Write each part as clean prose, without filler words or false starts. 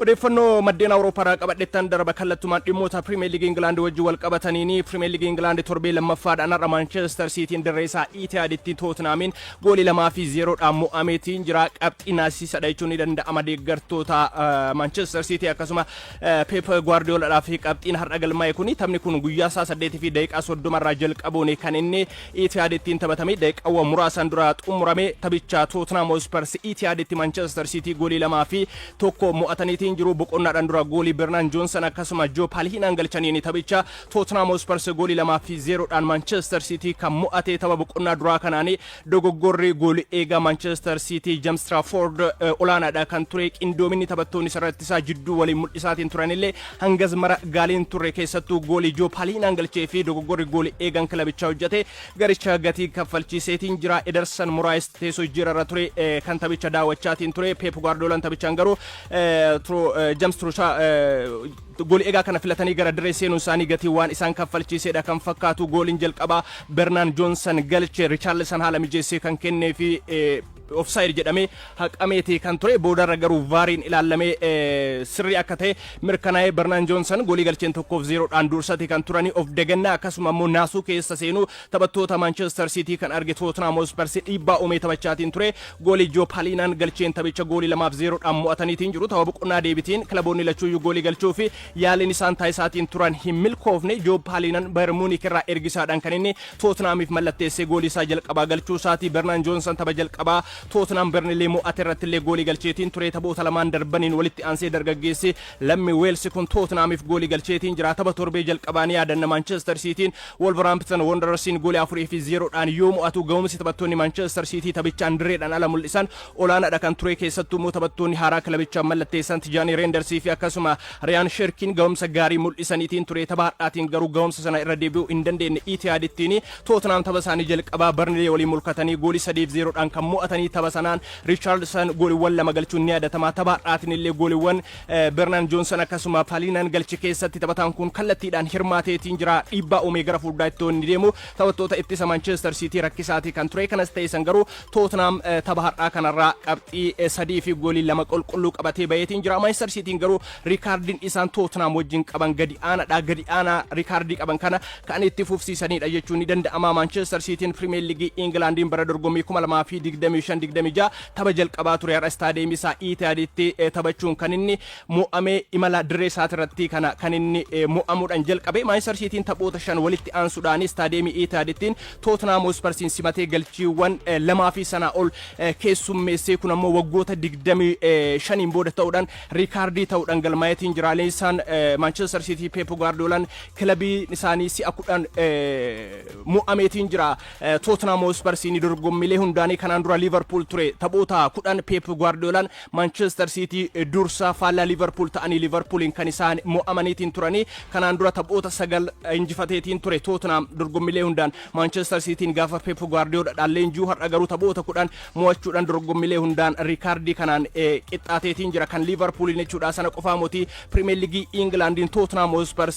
odeeffannoo maddeen Awurooppaa qabadheettan darba kallattumaan dhimmoota Premier League England wajji wal qabataniini Premier League England torbee lammaffaadhaan har'a Manchester City dirreesaa Etihaditti Tottenhamin goolii 2-0 dhaan mo'ameetiin jira qabxii naasisadha jechuun ni danda'ama deeggartoota Manchester City akkasuma Pep Guardiola dhaaf qabxiin har'a galmaa'e kuni taphni kun guyyaa 8 fi daqiiqaa 30 irraa jalqabuun kan inni Etihaditti taphatame daqiiqaawwan muraasan dura xumurame taphicha Tottenham Hotspur Etihaditti Manchester City goolii 2-1 mo'atanii jiru boqonnaadhaan dura goolii Bernard Johnson akkasuma Joe Palhinaan galchaniini taphicha Tottenham Hotspur goolii 2-0 dhaan Manchester City kan mo'ate tapha boqonnaa dura kanaani dogoggorri goolii eega Manchester City James Trafford olaanaadha kan ture qindoominni taphattoonni sarrattisaa jidduu waliin mul'isaatiin turanillee hangas mara gaaliin ture keessattuu goolii Joe Palhinaan galchee fi dogoggorri goolii eegan kilabichaa hojjete garicha gatii kaffalchiiseetiin jira Ederson Moraes teessoo jirarra ture kan taphicha daawwachaatiin ture Pep Guardiola taphichaan garuu James Trusha goolii egaa kana filatanii gara dirree seenuun isaanii gatii waan isaan kaffalchiisedha kan fakkaatu gooliin jalqabaa Bernard Johnson galche Richarlison haala mijeessee kan kennee fi offside jedhame haqameeti kan ture boodarra garuu vaariin ilaalame sirrii akka ta'e mirkanaa'ee Bernard Johnson goolii galcheen 1-0 dhaan dursate kan turani of dagannaa akkasuma immoo naasuu keessa seenu taphattoota Manchester City kan arge Tottenham Hotspur dhiibbaa uumee taphachaatiin ture goolii Joe Palhinaan galcheen taphicha goolii 2-0 dhaan mo'ataniitiin jiru tapha boqonnaa deebitiin kilaboonni lachuuyyuu goolii galchuu fi yaaliin isaan taasisaatiin turan hin milkoofne Joe Palhinaan Bayern Munich irraa ergisaadhaan kan inni Tottenhamiif mallatteessee goolii isaa jalqabaa galchuu isaati Bernard Johnson tapha jalqabaa Tottenham Burnley mo'ate irrattillee goolii galcheetiin ture taphoota lamaan darbaniin walitti aansee dargaggeessi lammi Wales kun Tottenhamiif goolii galcheetiin jira tapha torbee jalqabaanii yaadanna Manchester Cityin Wolverhampton Wanderersin goolii 4-0 dhaan yoo mo'atu ga'umsi taphattoonni Manchester City taphichaan dirreedhaan ala mul'isan olaanaadha kan ture keessattuu immoo taphattoonni haaraa kilabichaan mallatteessan Tijani Rendersii fi akkasuma Ryan Sherkin ga'umsa gaarii mul'isaniitiin ture tapha har'aatiin garuu ga'umsa sana irra deebi'uu hin dandeenye Etihadittiin Tottenham tapha isaanii jalqabaa Burnley waliin mulkatanii goolii 3-0 dhaan kan mo'atanii tapha sanaan Richarlison gooliiwwan lama galchuun ni yaadatamaa tapha har'aatiin illee gooliiwwan Bernard Johnson akkasuma Palhinaan galchi keessatti taphataan kun kallattiidhaan hirmaateetiin jira dhiibbaa uumee gara fuulduraatti ni deemu taphattoota ittisa Manchester City rakkisaatii kan ture kanas ta'e garuu Tottenham tapha har'aa kanarraa qabxii 3 fi goolii 2 qulqulluu qabatee bayeetiin jira Manchester Cityin garuu riikaardiin isaan Tottenham wajjin qaban gadi aanaa riikaardii qaban kana kan itti fufsiisanidha jechuun ni danda'ama Manchester Cityin Premier League Englandiin bara dorgommii 2025 tapha jalqabaa ture har'a istaadiyeemii isaa Etihaditti taphachuun kan inni mo'amee imala dirree isaatirratti kan inni mo'amuudhaan jalqabe Manchester Cityin taphoota 5 walitti aansuudhaan istaadiyeemii Etihadittiin Tottenham Hotspursin simatee galchiiwwan 2 fi sanaa ol keessummeessee kun ammoo waggoota 25 booda ta'uudhaan riikaardii ta'uudhaan galmaa'eetiin jira isaan Manchester City Pep Guardiolaan kilabii isaanii si'a 10 mo'ameetiin jira Tottenham Hotspursin dorgommiilee hundaanii kanaan dura Liverpool ture taphoota 10 Pep Guardiolaan Manchester City dursa faallaa Liverpool ta'anii Liverpoolin kan isaan mo'amaniitiin turanii kanaan dura taphoota 9 injifateetiin ture Tottenham dorgommiilee hundaan Manchester Cityin gaafa Pep Guardiola dhalleenjuu har'a garuu taphoota 10 mo'achuudhaan dorgommiilee hundaan riikaardii kanaan qixxaateetiin jira kan Liverpoolin jechuudha sana qofaa mootii Premier League Englandin Tottenham Hotspur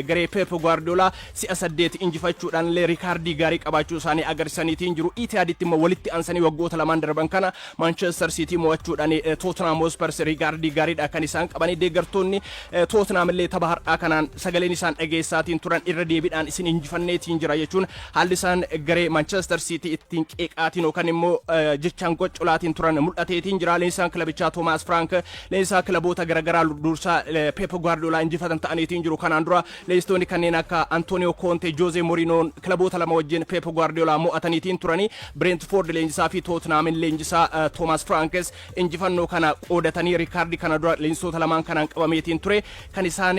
garee Pep Guardiola si'a 8 injifachuudhaan illee riikaardii gaarii qabaachuu isaanii agarsiisaniitiin jiru Etihaditti immoo walitti aansanii waggoota lamaan darban kana Manchester City mo'achuudhaan Tottenham Hotspur riikaardii gaariidha kan isaan qabanii deeggartoonni Tottenham illee tapha har'aa kanaan sagaleen isaan dhageessaatiin turan irra deebiidhaan isin injifanneetiin jira jechuun haalli isaan garee Manchester City ittiin qeeqaatiin yookaan immoo jechaan qoccolaatiin turan mul'ateetiin jira leenjisaan kilabichaa Thomas Frank leenjisaa kilaboota garaagaraa dursaa Pep Guardiola injifatan ta'aniitiin jiru kanaan dura leenjistoonni kanneen akka Antonio Conte Jose Mourinho kilaboota lama wajjin Pep Guardiola mo'ataniitiin turanii Brentford leenjisaa fi Tottenham leenjisaa Thomas Frankes injifannoo kana qoodatanii riikaardii kana dura leenjisoota lamaan kanaan qabameetiin ture kan isaan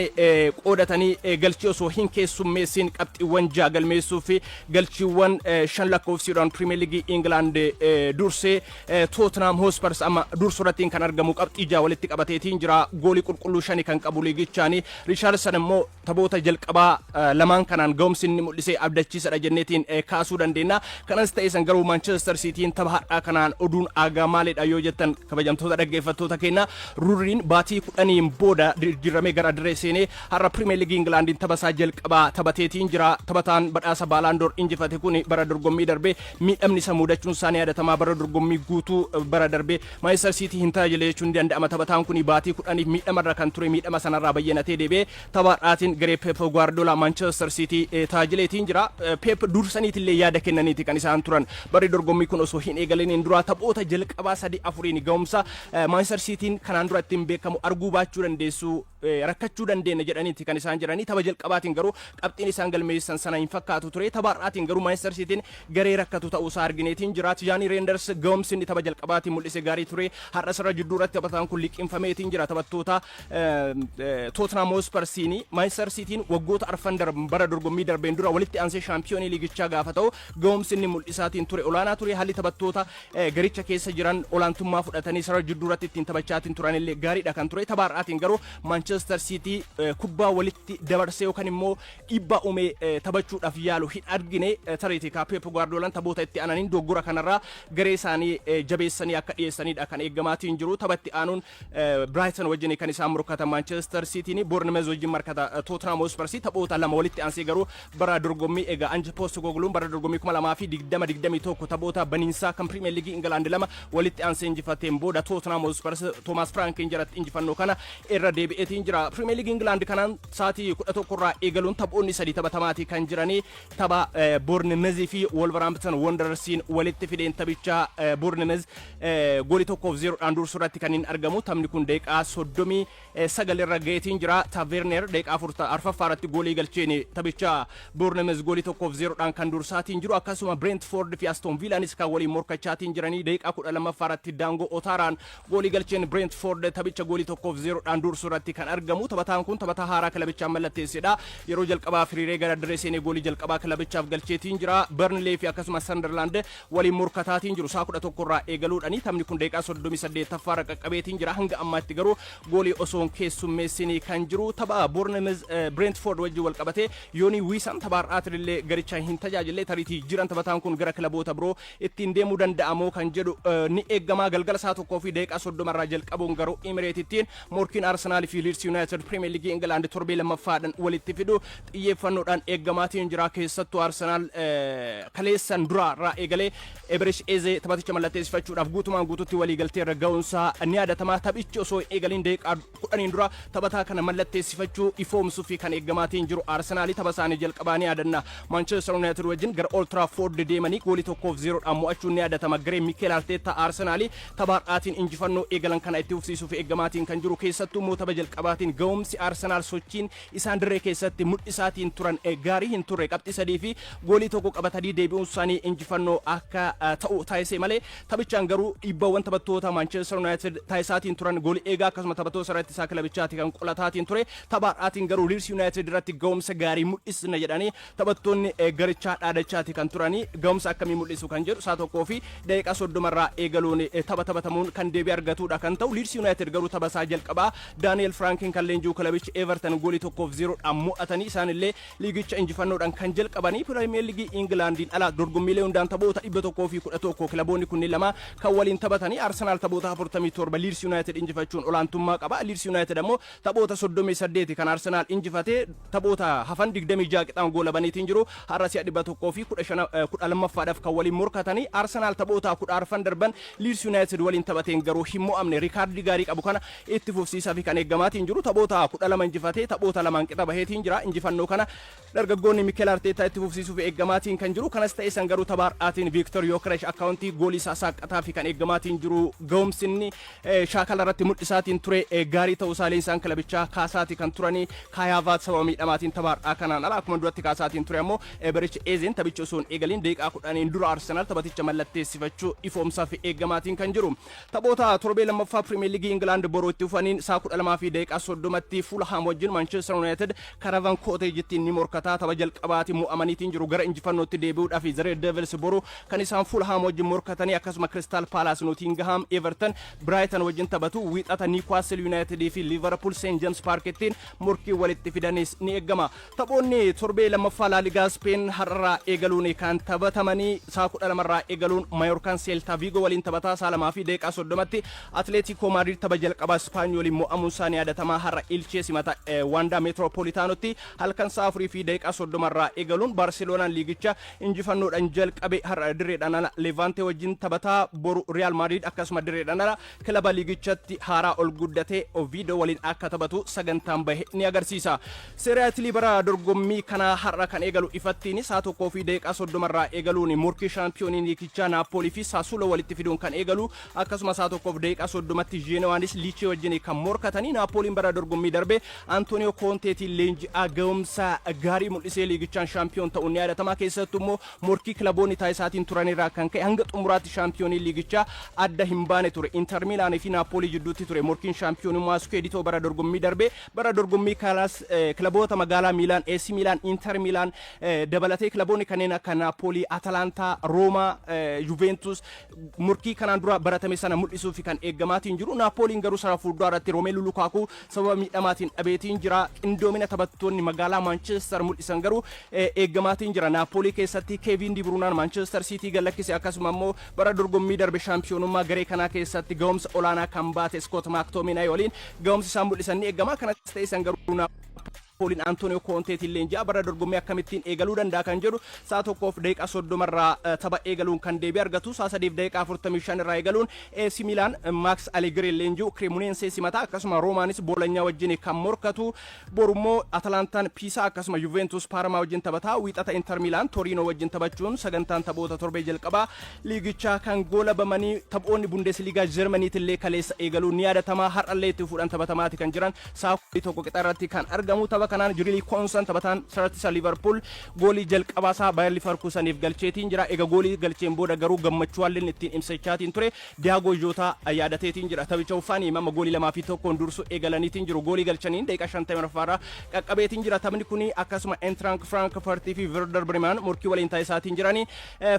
qoodatanii galchii osoo hin keessummeessin qabxiiwwan 6 galmeessuu fi galchiiwwan 5 lakkoofsiidhaan Premier League England dursee Tottenham Hotspur amma dursurattiin kan argamu qabxii 6 walitti qabateetiin jira goolii qulqulluu 5 kan qabu liigichaanii Richarlison immoo taphoota jalqabaa lamaan kanaan ga'umsi inni mul'isee abdachiisadha jenneetiin kaasuu dandeenya kanas ta'e garuu Manchester Cityin tapha taphadhaa kanaan oduun aagaa maalidha yoo jettan kabajamtoota dhaggeeffattoota keenya Ruriin baatii 10 booda jijjiiramee gara dirree seenee har'a Premier League Englandiin taphasaa jalqabaa taphateetiin jira. Taphataan badhaasa Baalaandoor injifate kun bara dorgommii darbee miidhamni isa mudachuun isaanii yaadatamaa bara dorgommii guutuu bara darbee Manchester City hin tajaajile jechuun danda'ama. Taphataan kun baatii 10 miidhamarra kan ture miidhama sanarraa bayyanatee deebi'ee taphaadhaatiin garee Pep Guardiola Manchester City tajaajileetiin jira. Pep dursaniitillee yaada kennaniiti kan isaan turan bari dorgommii kun osoo hin eegaliniin dura taphoota jalqabaa 3-4 ga'umsa Manchester Cityin kanaan dura ittiin beekamu arguu baachuu dandeessu rakkachuu dandeenya jedhaniiti kan isaan jiranii. Tapha jalqabaatiin garuu qabxiin isaan galmeessan sana hin fakkaatu ture. Taphaadhaatiin garuu Manchester Cityin garee rakkatu ta'uu isaa argineetiin jira. Tijaanii Reenders ga'umsi tapha jalqabaatiin mul'ise gaarii ture. Har'a sarara jidduu irratti taphataan kun liqinfameetiin jira. Taphattoota Tottenham Hotspursiin Manchester Cityin waggoota arfan bara dorgommii darbeen dura walitti aansee shaampiyoonii liigichaa gaafa ta'u ga'umsi mul'isaatiin ture olaanaa ture. Haalli taphattoota garicha keessa jiran olaantummaa fudhatanii sarara jidduu irratti ittiin taphachaatiin turanillee gaariidha kan ture. Taphaadhaatiin garuu Manchester City kubbaa walitti dabarsee yookaan immoo dhiibbaa uumee taphachuudhaaf yaalu hin argine. Tareetii Pep Guardiolaan taphoota itti aananiin doggora kanarraa garee isaanii jabeessanii akka dhiyeessanidha kan eeggamaatiin jiru. Taphatti aanuun Brighton wajjin kan isaan morkatan Manchester Cityin Bournemouth wajjin markata Tottenham Hotspur taphoota lama walitti aansee garuu bara dorgommii egaa Ange Postecoglou bara dorgommii 2021 taphoota baniinsaa kan Premier League England lama walitti aansee injifateen booda Tottenham Hotspur Thomas Frankin jalatti injifannoo kana irra deebi'eetiin jira. Premier League England kanaan sa'aatii 11 irraa eegaluun taphoonni 3 taphatamaati kan jiranii. Tapha Bournemouth fi Wolverhampton Wanderersiin walitti fideen taphicha Bournemouth goolii 1-0 dhaan dursuurratti kan hin argamu. Taphni kun daqiiqaa 39 irra ga'eetiin jira. Taverner daqiiqaa 4 irratti goolii galcheen taphicha Bournemouth goolii 1-0 dhaan kan dursaatiin jiru. Akkasuma Brentford fi Aston Villaanis kan waliin morkachaatiin jiranii daqiiqaa 12 irratti Dango Otaraan goolii galcheen Brentford taphicha goolii 1-0 dhaan dursuurratti kan argamu. Taphataan kun taphataa haaraa kilabichaan mallatteessedha. Yeroo jalqabaa firiiree gara dirree seenee goolii jalqabaa kilabichaaf galcheetiin jira. Burnley fi akkasuma Sunderland waliin morkataatiin jiru. Saa 11 irraa eegaluudhani taphni kun daqiiqaa 38 irra qaqqabeetiin jira. Hanga ammaatti garuu goolii osoo hin keessummeessinii kan jiru. Tapha Bournemouth Brentford wajjin wal qabatee Yooni Wiisan taphaadhaatillee garicha hin tajaajille tariitii jiran taphataan kun gara kilaboota biroo ittiin deemuu danda'amoo kan jedhu ni eeggamaa. Galgala saa tokkoo fi daqiiqaa 30 irraa jalqabuun garuu Emireetittiin morkiin Arsenaal fi Leeds United Premier League England torbee lammaffaadhaan walitti fidu xiyyeeffannoodhaan eeggamaatiin jira. Keessattuu Arsenaal kaleessan dura irraa eegalee Ebresh Eze taphaticha mallatteessifachuudhaaf guutumaan guututti waliigaltee irra ga'uunsaa ni yaadatama. Taphichi osoo eegaliin daqiiqaa 10 dura taphataa kana mallatteessifachuu ifoomsuu fi kan eeggamaatiin jiru. Arsenaal tapha isaanii jalqabaa ni yaadanna. Manchester United wajjin gara Old Trafford deemanii goolii 1-0 dhaan mo'achuun ni yaadatama. Garee Mikel Arteta Arsenaal taphaadhaatiin injifannoo eegalan kana itti fufsiisuuf eeggamaatiin kan jiru. Keessattuu immoo tapha jalqabaatiin ga'umsi Arsenaal sochiin isaan dirree keessatti mul'isaatiin turan gaarii hin turre. Qabxii 3 fi goolii 1 qabatanii deebi'uun isaanii injifannoo akka ta'u taasise malee taphichaan garuu dhiibbaawwan taphattoota Manchester United taasisaatiin turan goolii eegaa akkasuma taphattoota irratti isaa kilabichaati kan qolataatiin ture. Taphaadhaatiin garuu Leeds United irratti ga'umsa gaarii mul'isna jedhanii taphattoonni garichaa dhaadachaati kan turanii ga'umsa akkamii mul'isu kan jedhu saa tokkoo fi daqiiqaa 30 irraa eegaluun taphatamuun kan deebii argatudha kan ta'u. Leeds United garuu tapha isaa jalqabaa Daniel Frankin kan leenjuu kilabicha Everton goolii 1-0 dhaan mo'atanii isaanillee liigicha injifannoodhaan kan jalqabanii. Premier League Englandiin ala dorgommiilee hundaan taphoota 111 kilaboonni kunniin lama kan waliin taphatanii. Arsenaal taphoota 47 Leeds United injifachuun olaantummaa qaba. Leeds United ammoo taphoota 38 kan Arsenaal injifatee taphoota hafan 26 qixaan goolabaniitiin jiru. Har'a si'a 112ffaadhaaf kan waliin morkatanii. Arsenaal taphoota 14 darban Leeds United waliin taphateen garuu hin mo'amne. Riikaardii gaarii qabu kana itti fufsiisaa fi kan eeggamaatiin jiru. Taphoota 12 injifatee taphoota 2 qixa baheetiin jira. Injifannoo kana dargaggoonni Mikel Arteta itti fufsiisuuf eeggamaatiin kan jiru. Kanas ta'e san garuu taphaadhaatiin Victor Yokeresh akkaawuntii goolii isaa saaqataa fi kan eeggamaatiin jiru. Ga'umsinni shaakala irratti mul'isaatiin ture gaarii ta'uu isaalee isaan kilabichaa kaasaati kan turanii. Kaayaavaat sababa miidhamaatiin taphaadhaa kanaan ala akkuma duratti kaasaatiin ture ammoo Ebresh Ezen taphicha osoo hin eegaliin daqiiqaa 10 dura Arsenaal taphaticha mallatteessifachuu ifoomsaa fi eeggamaatiin kan jiru. Taphoota torbee lammaffaa Premier League England boroo itti fufaniin saa 12 fi daqiiqaa deeqaa 30tti Fulham wajjin Manchester United Caravan Cottage ittiin ni morkataa tapha jalqabaati mo'amaniitiin jiru gara injifannootti deebi'uudhaaf The Red Devils boru kan isaan Fulham wajjin morkatanii akkasuma Crystal Palace Nottingham Everton Brighton wajjin taphatu wiixata Newcastle United fi Liverpool St James Park ittiin morkii walitti fidanis ni eegama taphoonni torbee lammaffaa La Liga Spain har'a eegaluun kan taphatamanii saa 12 eegaluun Mallorca Celta Vigo waliin taphataa saa 2 fi deeqaa 30tti Atletico Madrid tapha jalqabaa Spanyol mo'amuun isaanii yaadatamaa har'a Elche simata Wanda Metropolitanotti halkan saa 4 fi deeqaa 30 eegaluun Barcelona liigicha injifannoodhaan jalqabe har'a dirreedhaan Levante wajjin taphataa boru Real Madrid akkasuma dirreedhaan kilaba liigichatti haaraa ol guddatee Oviedo waliin akka taphatu sagantaan bahe ni agarsiisa. Serie A bara dorgommii kana har'a kan eegalu ifattiin saa 1 fi deeqaa 30 eegaluun morkii shaampiyoonii liigichaa Napoli fi Sassuolo walitti fiduun kan eegalu akkasuma saa 1 fi deeqaa 30tti Genoanis Lecce wajjin kan morkatanii Napoliin bara dorgommii darbe Antonio Conteetiin leenji'aa ga'umsa gaarii mul'isee liigichaan shaampiyoon ta'uun ni yaadatama keessattuu immoo morkii kilaboonni taasisaatiin turanirraa kan ka'e hanga xumuraatti shaampiyoonii liigichaa adda hin baane ture Inter Milaan fi Napoli jidduutti ture morkiin shaampiyoonummaa Scudetto bara dorgommii darbe bara dorgommii kalaas kilaboota magaalaa Milaan AC Milaan Inter Milaan dabalatee kilaboonni kanneen akka Napoli Atalanta Roma Juventus morkii kanaan dura baratame sana mul'isuuf kan eeggamaatiin jiru Napoliin garuu sara fuulduraatti Romelu Lukaku sababa miidhamaatiin dhabeetiin jira qindoomina taphattoonni magaalaa Manchester mul'isan garuu eeggamaatiin jira Napoli keessatti Kevin De Bruyne Manchester City galakkise akkasuma immoo bara dorgommii darbe shaampiyoonummaa garee kanaa keessatti ga'umsa olaanaa kan baate Scott McTominay waliin ga'umsi isaan mul'isan ni eeggama kanas ta'e isaan garuu Napoliin Antonio Conteetiin leenji'aa bara dorgommii akkamittiin eegaluu danda'a kan jedhu saa 1 fi deeqaa 30 irraa tapha eegaluun kan deebii argatu saa 3 fi deeqaa 45 irraa eegaluun AC Milan Max Allegri leenji'u Cremonese simata akkasuma Romanis Bologna wajjin kan morkatu borummoo Atalantaan Pisa akkasuma Juventus Parma wajjin taphataa wiixata Inter Milan Torino wajjin taphachuun sagantaan taphoota torbee jalqabaa liigichaa kan goolabamanii taphoonni Bundesliga Germaniitillee kaleessa eegaluun ni yaadatamaa har'allee itti fuudhan taphatamaati kan jiran saa 1 qixarratti kan argamu tapha kanaan Jurili Konsan taphataan Sartisa Liverpool goolii jalqabaasaa Bayer Leverkuseniif galcheetiin jira eega goolii galcheen booda garuu gammachuu halleen ittiin ibsachaatiin ture Diago Jota yaadateetiin jira taphicha uffanii mamma goolii 2 fi 1 dursu eegalaniitiin jiru goolii galchaniin deeqa 50 irraa qaqqabeetiin jira taphni kuni akkasuma Eintracht Frankfurt fi Werder Bremen morkii waliin taasisaatiin jiranii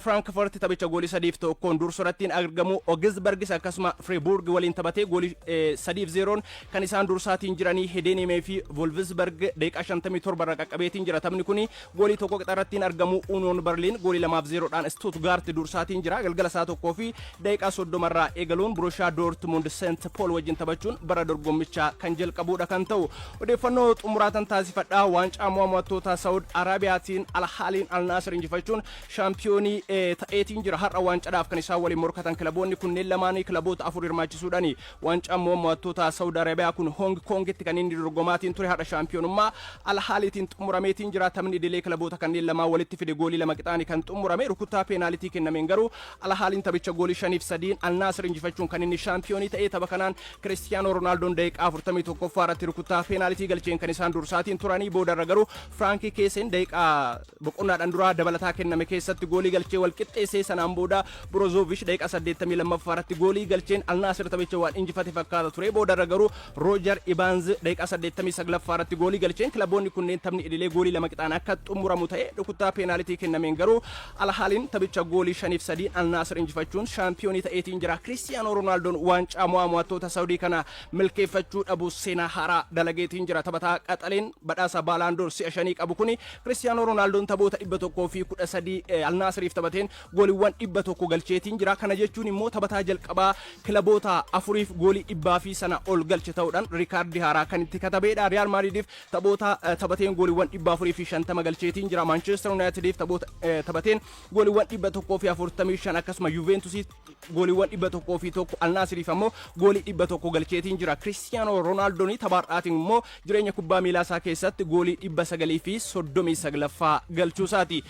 Frankfurt taphicha goolii 3 fi 1 dursurattiin argamu Augsburgis akkasuma Freiburg waliin taphatee goolii 3-0 kan isaan dursaatiin jiranii Heidenheim fi Wolfsburg deeqa 57 irraa qaqqabeetiin jira taphni kuni goolii tokko qixarrattiin argamu Union Berlin goolii 2-0 dhaan Stuttgart dursaatiin jira galgala saa 1 fi deeqa 30 irraa eegaluun Borussia Dortmund St Paul wajjin taphachuun bara dorgommichaa kan jalqabuudha kan ta'u odeeffannoo xumuraatan taasifadhaa waancaa mo'amtoota Saudi Arabiyaatiin Al Hilal Al Nassr injifachuun shaampiyoonii ta'eetiin jira har'a waancaadhaaf kan isaan waliin morkatan kilaboonni kunneen lamaanii kilaboota afur hirmaachisuudhaani waancaa mo'amtoota Saudi Arabiyaa kun Hong Kongitti kan inni dorgomaatiin ture har'a shaampiyoonummaa Al Hilaliitiin xumurameetiin jira taphni idilee kilaboota kanneen lamaan walitti fide goolii 2 qixaanii kan xumurame rukuttaa peenaalitii kennameen garuu Al Hilaliin taphicha goolii 5 fi 3 Al Nassr injifachuun kan inni shaampiyoonii ta'ee tapha kanaan Cristiano Ronaldoon deeqaa 41 irratti rukuttaa peenaalitii galcheen kan isaan dursaatiin turanii boodarra garuu Frankie Keeseen deeqaa boqonnaadhaan dura dabalataa kenname keessatti goolii galchee wal qixxeessee sanaan booda Brozovic deeqaa 82 irratti goolii galcheen Al Nassr taphicha waan injifate fakkaata ture boodarra garuu Roger Ibanz deeqaa 89 irratti goolii galcheen kilaboonni kunneen taphni idilee goolii 2 qixaan akka xumuramu ta'e rukuttaa peenaalitii kennameen garuu Al Hilaliin taphicha goolii 5 fi 3 Al Nassr injifachuun shaampiyoonii ta'eetiin jira Cristiano Ronaldoon waancaa mo'amtoota Saudii kana milkeeffachuu dhabu seenaa haaraa dalageetiin jira taphataa qaxaleen badhaasa baalaandoor si'a 5 qabu kuni Cristiano Ronaldoon taphoota 113 Al Nassriif taphateen gooliiwwan 100 galcheetiin jira kana jechuun immoo taphataa jalqabaa kilaboota afuriif goolii 100 fi sana ol galche ta'uudhaan riikaardii haaraa kan itti katabeedha Real Madridiif taphoota taphateen gooliiwwan 450 galcheetiin jira Manchester Unitediif taphoota taphateen gooliiwwan 145 akkasuma Juventusiif gooliiwwan 101 Al Nassriif ammoo goolii 100 galcheetiin jira Cristiano Ronaldoon taphaadhaatiin immoo jireenya kubbaa miilaa isaa keessatti goolii 939 galchuusaati.